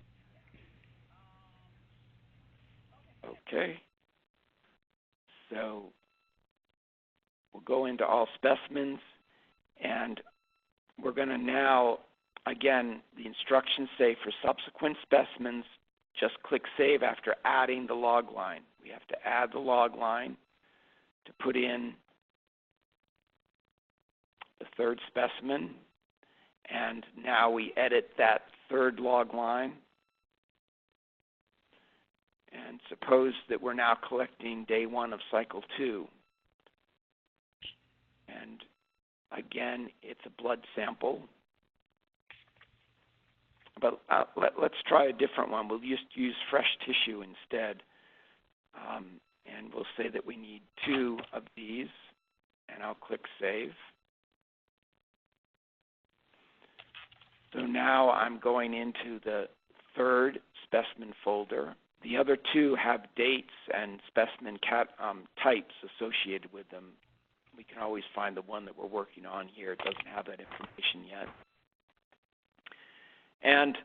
Okay. So we'll go into all specimens, and we're going to now, again, the instructions say for subsequent specimens, just click Save after adding the log line. We have to add the log line to put in the third specimen, and now we edit that third log line. And suppose that we're now collecting day 1 of cycle 2. And again, it's a blood sample. But let's try a different one. We'll just use fresh tissue instead. And we'll say that we need 2 of these, and I'll click Save. So now I'm going into the third specimen folder. The other 2 have dates and specimen types associated with them. We can always find the one that we're working on here. It doesn't have that information yet. And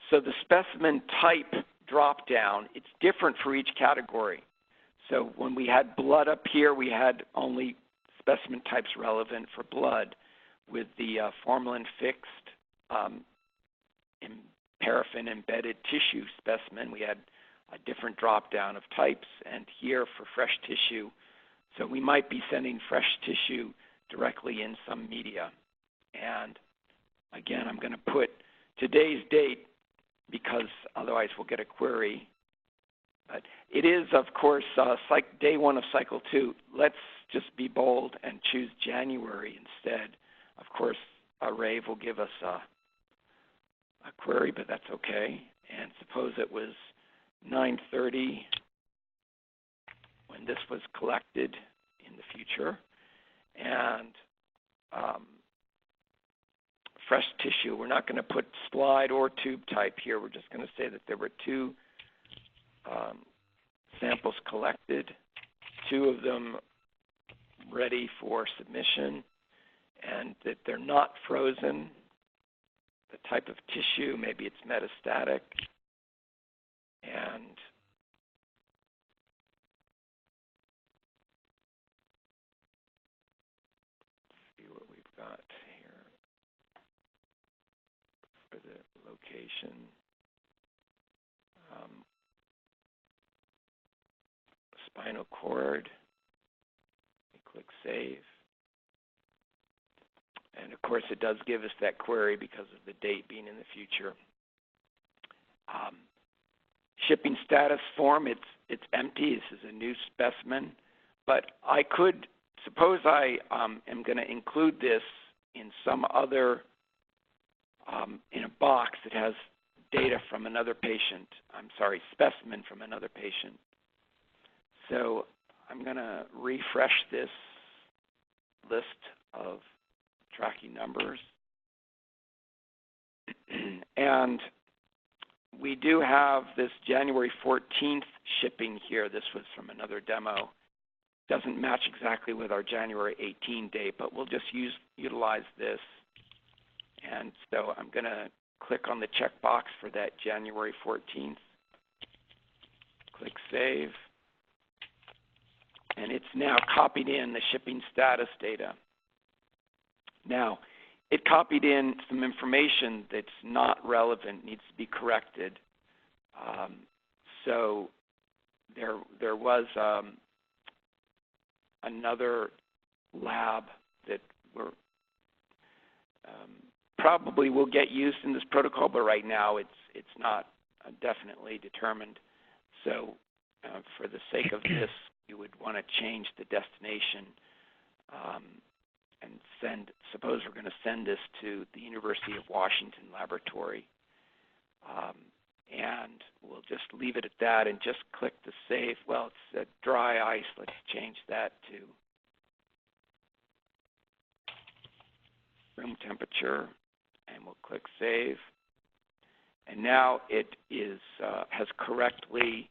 so the specimen type drop-down, it's different for each category. So when we had blood up here, we had only specimen types relevant for blood. With the formalin-fixed paraffin-embedded tissue specimen, we had a different drop-down of types. And here for fresh tissue, so we might be sending fresh tissue directly in some media. And again, I'm going to put today's date because otherwise we'll get a query. But it is, of course, day 1 of cycle 2. Let's just be bold and choose January instead. Of course, Rave will give us a query, but that's okay. And suppose it was 9:30 when this was collected in the future. And fresh tissue, we're not going to put slide or tube type here. We're just going to say that there were 2 samples collected, 2 of them ready for submission, and that they're not frozen. The type of tissue, maybe it's metastatic, and see what we've got here for the location. Spinal cord. We click Save. And of course, it does give us that query because of the date being in the future. Shipping status form, it's empty. This is a new specimen. But I could, suppose I am going to include this in some other, in a box that has data from another patient. Specimen from another patient. So I'm going to refresh this list of tracking numbers. And we do have this January 14th shipping here. This was from another demo. Doesn't match exactly with our January 18 date, but we'll just utilize this. And so I'm going to click on the checkbox for that January 14th. Click Save. And it's now copied in the shipping status data. Now, it copied in some information that's not relevant, needs to be corrected. So there was another lab that probably will get used in this protocol, but right now it's not definitely determined. So for the sake of this, you would want to change the destination and suppose we're going to send this to the University of Washington laboratory. And we'll just leave it at that and just click the save. Well, it's at dry ice. Let's change that to room temperature, and we'll click save. And now it has correctly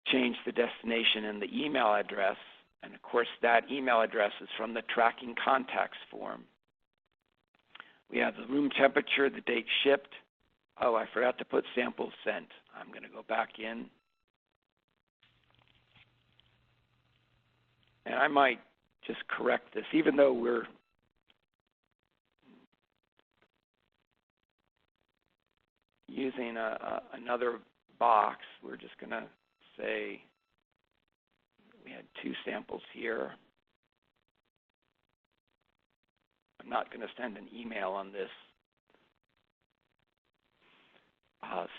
changed the destination and the email address. And of course, that email address is from the tracking contacts form. We have the room temperature, the date shipped. Oh, I forgot to put sample sent. I'm going to go back in. And I might just correct this, even though we're using another box. We're just going to say we had 2 samples here. I'm not going to send an email on this.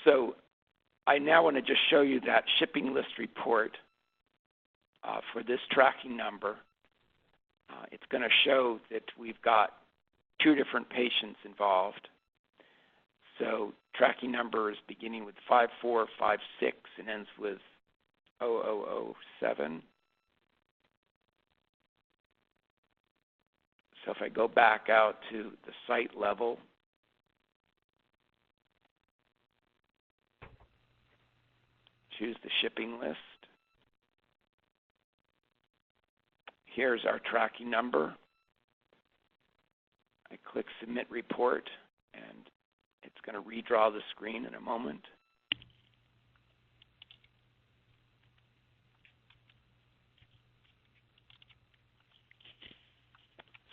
So I now want to just show you that shipping list report for this tracking number. It's going to show that we've got 2 different patients involved. So tracking number is beginning with 5456 and ends with 0007. So if I go back out to the site level, choose the shipping list. Here's our tracking number. I click Submit Report, and it's going to redraw the screen in a moment.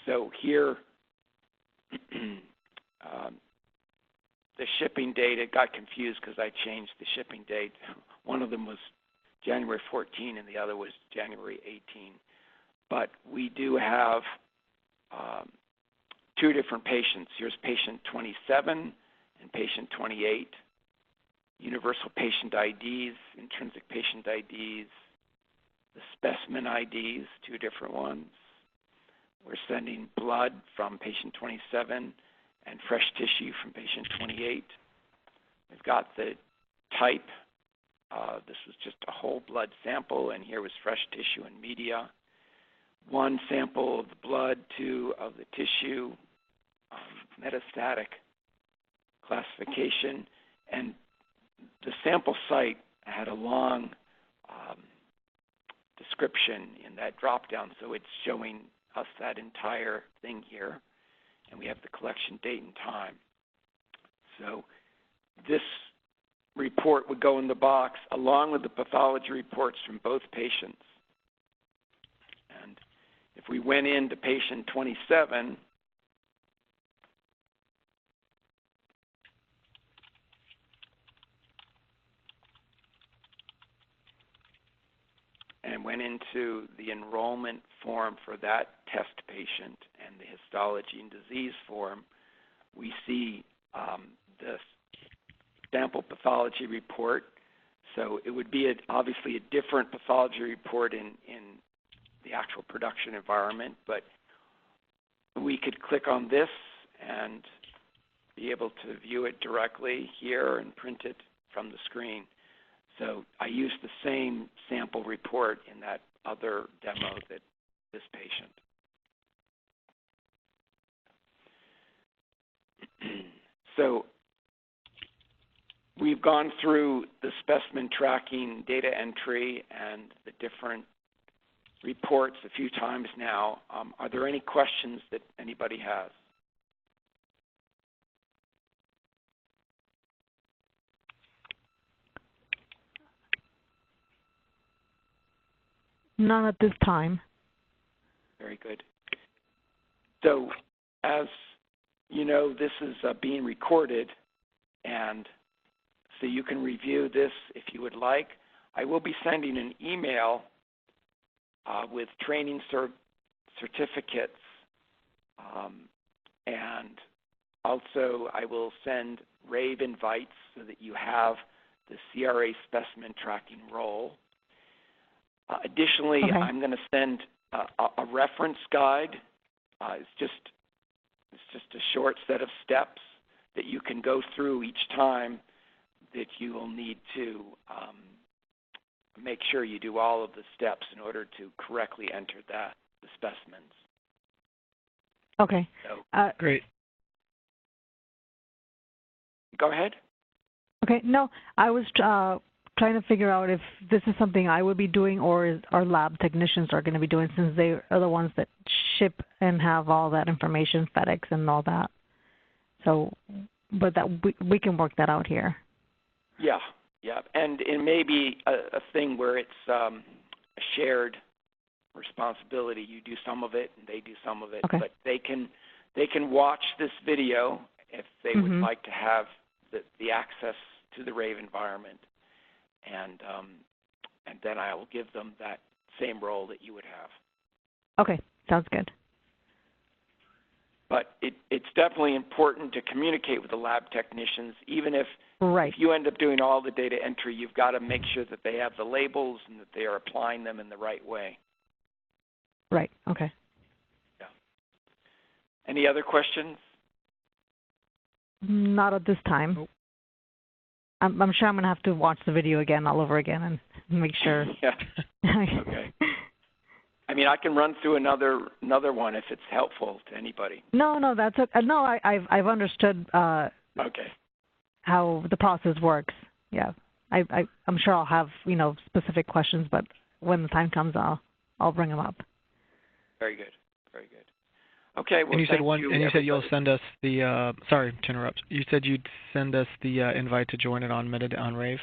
So here, the shipping date, it got confused because I changed the shipping date. One of them was January 14 and the other was January 18. But we do have 2 different patients. Here's patient 27 and patient 28. Universal patient IDs, intrinsic patient IDs, the specimen IDs, 2 different ones. We're sending blood from patient 27 and fresh tissue from patient 28. We've got the type. This was just a whole blood sample, and here was fresh tissue and media. 1 sample of the blood, 2 of the tissue, metastatic classification, and the sample site had a long description in that drop-down, so it's showing us that entire thing here, and we have the collection date and time. So this report would go in the box along with the pathology reports from both patients. And if we went into patient 27, and went into the enrollment form for that test patient and the histology and disease form, we see the sample pathology report. So it would be obviously a different pathology report in the actual production environment, but we could click on this and be able to view it directly here and print it from the screen. So I used the same sample report in that other demo that this patient. So we've gone through the specimen tracking data entry and the different reports a few times now. Are there any questions that anybody has? Not at this time. Very good. So as you know, this is being recorded, and so you can review this if you would like. I will be sending an email with training certificates, and also I will send rave invites so that you have the CRA specimen tracking roll. Additionally, I'm going to send a reference guide. It's just a short set of steps that you can go through each time that you will need to make sure you do all of the steps in order to correctly enter the specimens. Okay. So, great. Go ahead. Okay. No, I was trying to figure out if this is something I would be doing or our lab technicians are going to be doing, since they are the ones that ship and have all that information, FedEx and all that. So, but that we can work that out here. Yeah, and it may be a thing where it's a shared responsibility. You do some of it, and they do some of it. Okay. But they can watch this video if they would like to have the access to the rave environment, and then I will give them that same role that you would have. Okay, sounds good. But it's definitely important to communicate with the lab technicians, even if Right. If you end up doing all the data entry, you've got to make sure that they have the labels and that they are applying them in the right way. Right. Okay. Yeah. Any other questions? Not at this time. Nope. I'm sure I'm going to have to watch the video again, all over again, and make sure. Yeah. Okay. I mean, I can run through another one if it's helpful to anybody. No, that's okay. No, I've understood. Okay. How the process works. Yeah, I'm sure I'll have specific questions, but when the time comes, I'll bring them up. Very good. Very good. Okay. Well, and you said you said you'll send us the. Sorry to interrupt. You said you'd send us the invite to join it on Rave.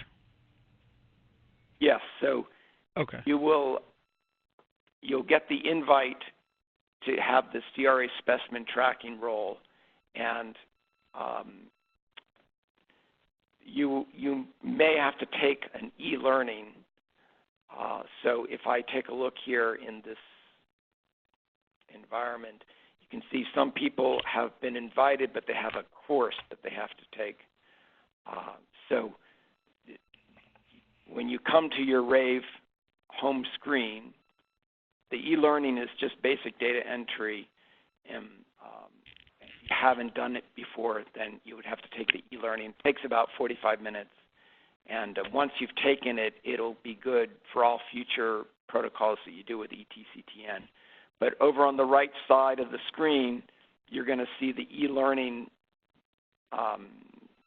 Yes. So. Okay. You'll get the invite to have the CRA specimen tracking role, and you may have to take an e-learning. So if I take a look here in this environment, you can see some people have been invited, but they have a course that they have to take. So when you come to your Rave home screen, the e-learning is just basic data entry, and if you haven't done it before, then you would have to take the e-learning. It takes about 45 minutes, and once you've taken it, it'll be good for all future protocols that you do with ETCTN. But over on the right side of the screen, you're going to see the e-learning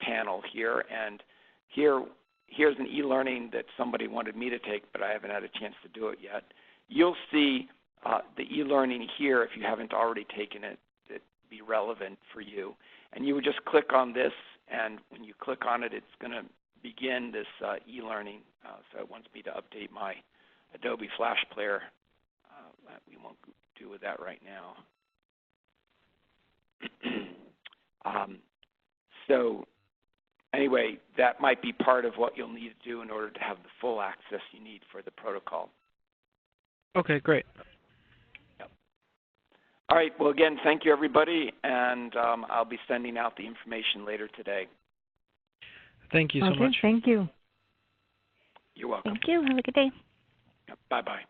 panel here, and here's an e-learning that somebody wanted me to take, but I haven't had a chance to do it yet. You'll see the e-learning here if you haven't already taken it that'd be relevant for you. And you would just click on this, and when you click on it, it's going to begin this e-learning. So it wants me to update my Adobe Flash Player. We won't do with that right now. So anyway, that might be part of what you'll need to do in order to have the full access you need for the protocol. Okay, great. Yep. All right. Well, again, thank you, everybody, and I'll be sending out the information later today. Thank you so much. Thank you. You're welcome. Thank you. Have a good day. Yep. Bye-bye.